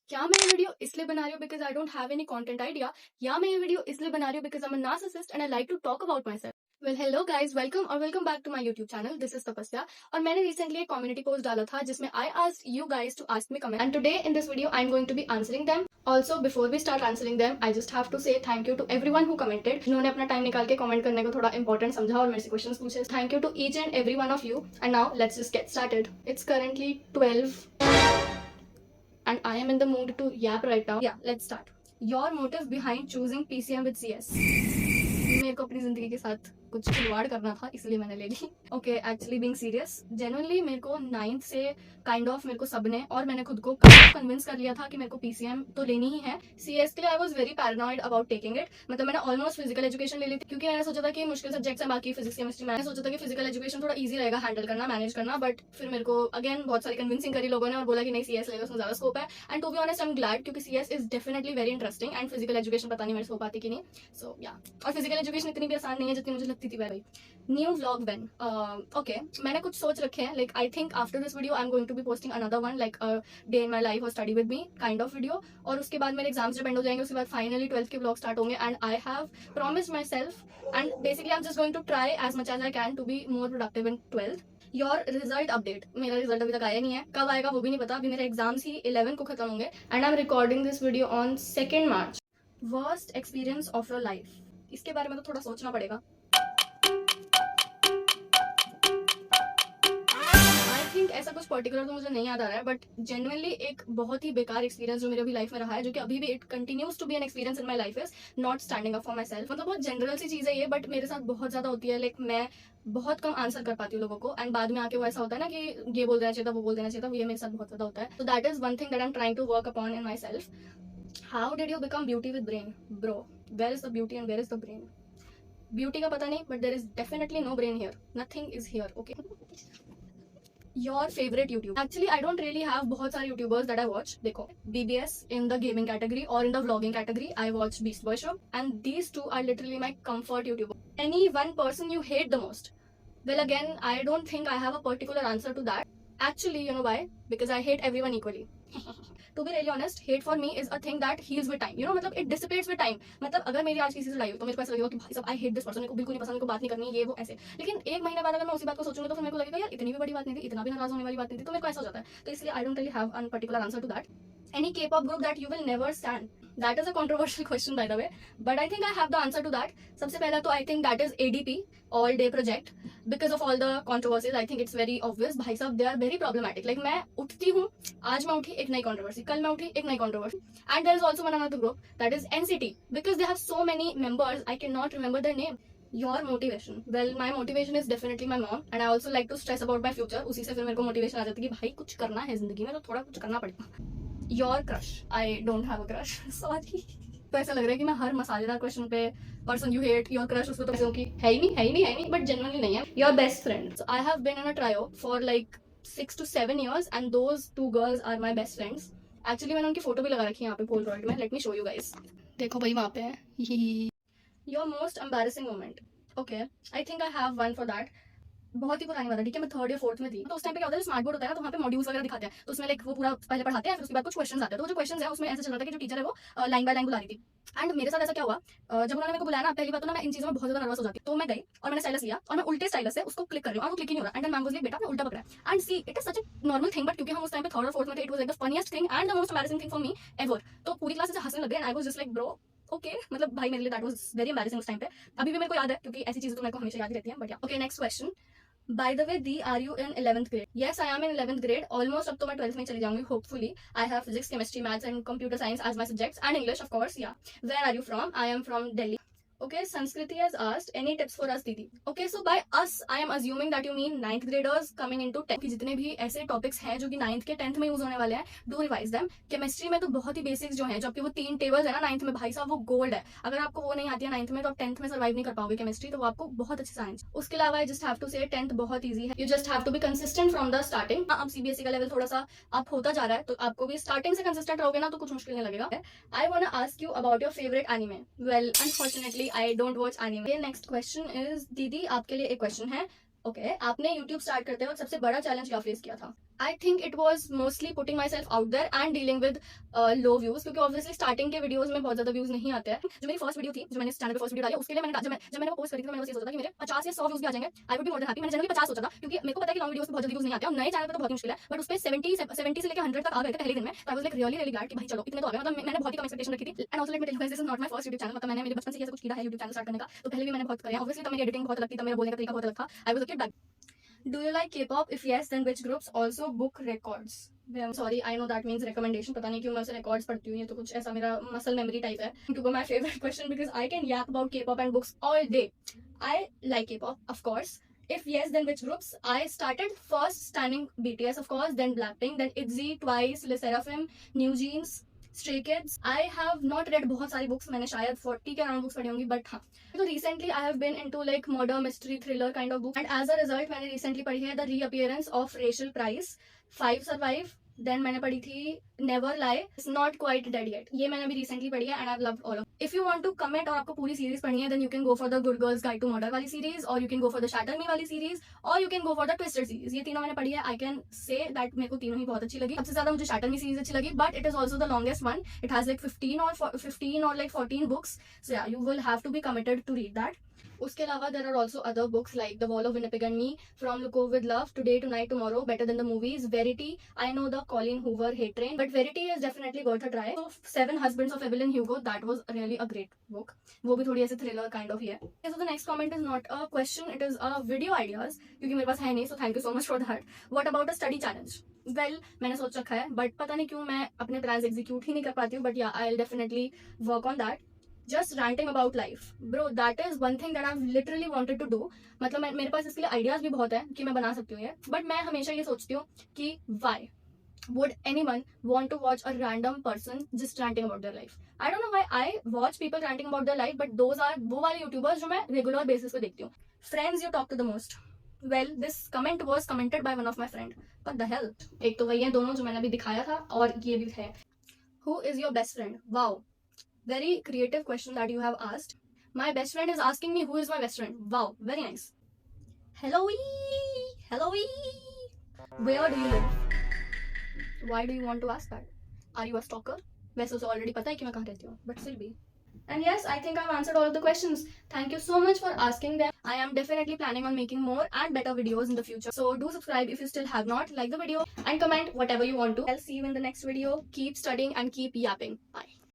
क्या मैं ये वीडियो इसलिए बना रही हूँ because I don't have any content idea, या मैं ये वीडियो इसलिए बना रही हूँ because I am a narcissist and I like to talk about myself. Well hello guys, welcome back to my YouTube channel. This is Tapasya और मैंने recently एक कम्युनिटी पोस्ट डाला था जिसमें I asked you guys to ask me comment and today in this video I am going to be answering them. Also before we start answering them I just have to say thank you to everyone who commented, जिन्होंने अपना time निकाल के comment करने को थोड़ा important समझा और मेरे से क्वेश्चंस पूछे। Thank you to each and every one of you and now let's just get started. It's currently 12 and I am in the mood to yap right now. Yeah, let's start. Your motive behind choosing PCM with CS? मेरे को अपनी जिंदगी के साथ कुछ खिलवाड़ करना था इसलिए मैंने ले ली। Okay, actually being serious, genuinely मेरे को 9th से काइंड ऑफ मेरे को सबने और मैंने खुद को कन्विंस कर लिया था कि मेरे को पीसीएम तो लेनी ही है। सीएस के लिए I was very paranoid about taking it. मतलब मैंने ऑलमोस्ट फिजिकल एजुकेशन ले ली थी क्योंकि मैंने सोचा था कि मुश्किल सब्जेक्ट्स हैं बाकी फिजिक्स केमिस्ट्री। मैंने सोचा था कि फिजिकल एजुकेशन थोड़ा ईजी रहेगा हैंडल करना, मैनेज करना। बट फिर मेरे को अगेन बहुत सारी कन्विंसिंग करी लोगों ने और बोला कि नहीं सीएस ले लो, उसमें ज्यादा स्कोप है। And to be honest I am glad क्योंकि CS is definitely very interesting and physical education पता नहीं मेरे से हो पाती कि नहीं। सो या, और फिजिकल एजुकेशन इतनी भी आसान नहीं है जितनी मुझे लगती थी भाई। New vlog when? ओके, मैंने कुछ सोच रखे हैं। Like I think after this video I am going to be posting another one like day in my life और study with me kind of video. और उसके बाद मेरे एग्जाम्स जब एंड हो जाएंगे उसके बाद फाइनली 12th के व्लॉग स्टार्ट होंगे and I have promised myself and basically I am just going to try as much as I can to be more productive in 12th। Your result update? मेरा result अभी तक आया नहीं है, कब आएगा वो भी नहीं पता। अभी मेरे एग्जाम्स ही 11 को खत्म होंगे and I am recording this video on 2 March. Worst experience of your life? इसके बारे में तो थोड़ा सोचना पड़ेगा। ऐसा कुछ पर्टिकुलर तो मुझे नहीं याद आ रहा है, बट जेन्युइनली एक बहुत ही बेकार एक्सपीरियंस जो मेरे अभी लाइफ में रहा है, जो कि अभी भी it continues to be an experience in my life, is not standing up for myself. मतलब बहुत जनरल सी चीज़ है ये, बट मेरे साथ बहुत ज़्यादा होती है। लाइक मैं बहुत कम आंसर कर पाती हूँ लोगों को एंड बाद में आके वो ऐसा होता है ना कि ये बोल देना चाहिए था, वो बोल देना चाहिए था। ये मेरे साथ बहुत ज़्यादा होता है। तो that is one thing that I am trying to work upon in myself. How did you become beauty with brain? Bro, where is the beauty and where is the brain? Beauty का पता नहीं, but there is definitely no brain here, nothing is here. Okay, your favourite YouTube? Actually I don't really have बहुत सारे YouTubers that I watch. देखो, BBS in the gaming category और in the vlogging category I watch Beast Boy Show and these two are literally my comfort YouTuber. Any one person you hate the most? Well, again, I don't think I have a particular answer to that. Actually, you know why? Because I hate everyone equally. To be really honest, hate for me is a thing that heals with time. You know, मतलब it dissipates with time. मतलब अगर मेरी आज किसी से लड़ाई हो तो मेरे को ऐसा लगेगा कि भाई साहब I hate this person, मेरे को बिल्कुल नहीं पसंद, मेरे को बात नहीं करनी, ये वो ऐसे। लेकिन एक महीने बाद अगर मैं उसी बात को सोचूंगा तो फिर मेरे को लगेगा यार इतनी भी बड़ी बात नहीं थी, इतना भी नाराज होने वाली बात नहीं थी। तो मेरे को ऐसा हो जाता है। तो इसलिए I don't really have a particular answer to that. Any K-pop group that you will never stand? That is a controversial question by the way, but I think I have the answer to that. सबसे पहला तो I think that is ADP, All Day Project, because of all the controversies. I think it's very obvious. भाई साहब, they are very problematic. Like मैं उठती हूँ, आज मैं उठी एक नई controversy, कल मैं उठी एक नई controversy. And there is also one another group that is NCT, because they have so many members, I cannot remember their name. Your motivation? Well, my motivation is definitely my mom, and I also like to stress about my future. उसी से फिर मेरे को motivation आ जाती है कि भाई कुछ करना है जिंदगी में तो थोड़ा कुछ करना पड़ेगा। Your crush? I don't have a crush, sorry. तो ऐसा लग रहा है कि मैं हर मसालेदार क्वेश्चन पे person you hate your crush उसको तो ऐसे कि है ही नहीं, बट जनरली नहीं है। Your best friend? So I have been in a trio for like 6 to 7 years and those 2 girls are my best friends. Actually मैंने उनकी फोटो भी लगा रखी है यहाँ पे पोलरॉइड में। Let me show you guys. देखो भाई वहाँ पे है। Your most embarrassing moment? Okay, I think I have one for that. बहुत ही पुरानी बात है, ठीक है, मैं 3rd या 4th में थी। तो उस टाइम पे क्या होता है, स्मार्ट बोर्ड होता है ना, तो वहाँ पे मॉड्यूल्स वगैरह दिखाते हैं। तो उसमें लाइक वो पूरा पहले पढ़ाते हैं, फिर उसके बाद कुछ क्वेश्चंस आते हैं। तो वो जो क्वेश्चंस है उसमें ऐसा चल रहा था कि जो टीचर है वो लाइन बाय लाइन बुला रही थी। एंड मेरे साथ ऐसा क्या हुआ, जब उन्होंने मेरे को बुलाया ना, पहली बात तो ना मैं इन चीज़ों में बहुत ज़्यादा नर्वस हो जाती। तो मैं गई और मैंने स्टाइलस लिया और मैं उल्टे स्टाइलस से उसको क्लिक कर रही हूँ और वो क्लिक ही नहीं हो रहा। And then ma'am was like बेटा आपने उल्टा पकड़ा है। And see it is such a normal thing, but क्योंकि हम उस टाइम पे 3rd और 4th में थे, it was like the funniest thing and the most embarrassing thing for me ever. तो पूरी क्लास से हंसने लग गए and I was just like bro okay, मतलब भाई मेरे लिए दैट वाज वेरी एम्बैरेसिंग उस टाइम पे। अभी भी मेरे को याद है क्योंकि ऐसी चीजें तो मेरे को हमेशा याद ही रहती हैं। बट या okay, next question. By the way, Dee, are you in 11th grade? Yes, I am in 11th grade. Almost अब तो मैं 12th में चली जाऊंगी hopefully. I have physics, chemistry, maths and computer science as my subjects and English of course. Yeah. Where are you from? I am from Delhi. Okay, Sanskriti has asked any tips for us, Didi? Okay, so by us, I am assuming that you mean 9th graders coming into 10th. कि जितने भी ऐसे topics हैं जो कि 9th के 10th में use होने वाले हैं, डू रिवाइज देम। केमिस्ट्री में तो बहुत ही बेसिक्स जो हैं, जबकि वो 3 टेबल्स है ना 9th में, भाई साहब वो गोल्ड है। अगर आपको वो नहीं आती है 9th में तो आप 10th में सर्वाइव नहीं कर पाओगे केमिस्ट्री, तो वो आपको बहुत अच्छी साइंस। उसके अलावा आई जस्ट हैव टू से 10th बहुत ईजी है, you just have to be consistent from the starting. अब CBSE का लेवल थोड़ा सा अप होता जा रहा है, तो आपको भी स्टार्टिंग से कंसिस्टेंट रहोगे ना तो कुछ मुश्किल नहीं लगेगा। I want to ask you about your favourite anime. Well unfortunately I don't watch anime. Next question is दीदी आपके लिए एक क्वेश्चन है। ओके, आपने YouTube स्टार्ट करते वक्त सबसे बड़ा चैलेंज क्या फेस किया था? I think it was mostly putting myself out there and dealing with low views, क्योंकि obviously starting के videos में बहुत ज़्यादा views नहीं आते हैं. जो मेरी first video थी, जो मैंने इस channel पे first video डाली, उसके लिए मैंने जब मैंने वो post करी थी तो मैंने बस ये सोचा था कि मेरे 50 या 100 views भी आ जाएंगे, I would be more than happy. मैंने generally 50 सोचा था, क्योंकि मेरे को पता है कि long videos पे बहुत जल्दी views नहीं आते हैं और नए channel पे तो बहुत ही मुश्किल है, but उस पे 70 से लेकर 100 तक आ गए थे पहले दिन में. तो I was like really glad कि भाई चलो इतने तो आ गए. मतलब मैंने बहुत ही कम expectation रखी थी. And also let me tell you guys, this is not my first YouTube channel. मतलब मैंने मेरे बचपन से ही ऐसा कुछ किया है YouTube channel start करने का, तो पहले भी मैंने बहुत करे हैं. Obviously तब मेरी editing बहुत अलग थी, तब मेरा बोलने का तरीका बहुत अलग था. I was a kid back. Do you like K-pop? If yes, then which groups also book records? I'm sorry, I know that means recommendation. पता नहीं क्यों मैं उसे records पढ़ती हूँ, ये तो कुछ ऐसा मेरा muscle memory type है. To go my favorite question, because I can yap about K-pop and books all day. I like K-pop, of course. If yes, then which groups? I started first standing BTS, of course, then Blackpink, then ITZY, Twice, Le Sserafim, New Jeans, Stray Kids. I have not read बहुत सारी books, मैंने शायद 40 के around books पढ़ी होंगी, but हाँ. तो recently I have been into like murder mystery thriller kind of books, and as a result मैंने recently पढ़ी है The Reappearance of Rachel Price, 5 Survive. Then मैंने पढ़ी थी Never Lie, It's Not Quite Dead Yet. ये मैंने अभी recently पढ़ी है and I've loved all of. If you want to commit और आपको पूरी series पढ़नी है, then you can go for the Good Girls Guide to Murder वाली series, or you can go for the Shatter Me वाली series, or you can go for the Twisted series. ये तीनों मैंने पढ़ी है. I can say that मेरे को तीनों ही बहुत अच्छी लगी. सबसे ज़्यादा मुझे Shatter Me series अच्छी लगी, but it is also the longest one. It has like 15 or like 14 books. So yeah, you will have to be committed to read that. उसके अलावा there are also other books like The Wall of Winnipeg and Me, From Look Over with Love, Today Tonight Tomorrow, Better Than the Movies, Verity. I know the Colleen Hoover Hate Train, but Verity is definitely worth a try. So Seven Husbands of Evelyn Hugo, that was really a great book. वो भी थोड़ी ऐसे thriller kind of ही है. Okay, so the next comment is not a question, it is a video ideas, क्योंकि मेरे पास है नहीं, so thank you so much for that. What about a study challenge? Well, मैंने सोच रखा है, but पता नहीं क्यों मैं अपने plans execute ही नहीं कर पाती हूँ, but yeah, I'll definitely work on that. Just ranting about life, bro, that is one thing that I've literally wanted to do. मतलब मेरे पास इसके लिए ideas भी बहुत है कि मैं बना सकती हूँ ये, but मैं हमेशा ये सोचती हूँ कि why would anyone want to watch a random person just ranting about their life? I don't know why I watch people ranting about their life, but those are वो वाले YouTubers जो मैं regular basis पे देखती हूँ. Friends you talk to the most. Well, this comment was commented by one of my friend. What the hell? एक तो वही है दोनों जो मैंने अभी दिखाया था, और ये भी है. Who is your best friend? Wow. Very creative question that you have asked. My best friend is asking me who is my best friend. Wow, very nice. Hello. Where do you live? Why do you want to ask that? Are you a stalker? वैसे उसे already पता है कि मैं कहाँ रहती हूँ, but still be. And yes, I think I've answered all of the questions. Thank you so much for asking them. I am definitely planning on making more and better videos in the future. So do subscribe if you still have not, like the video, and comment whatever you want to. I'll see you in the next video. Keep studying and keep yapping. Bye.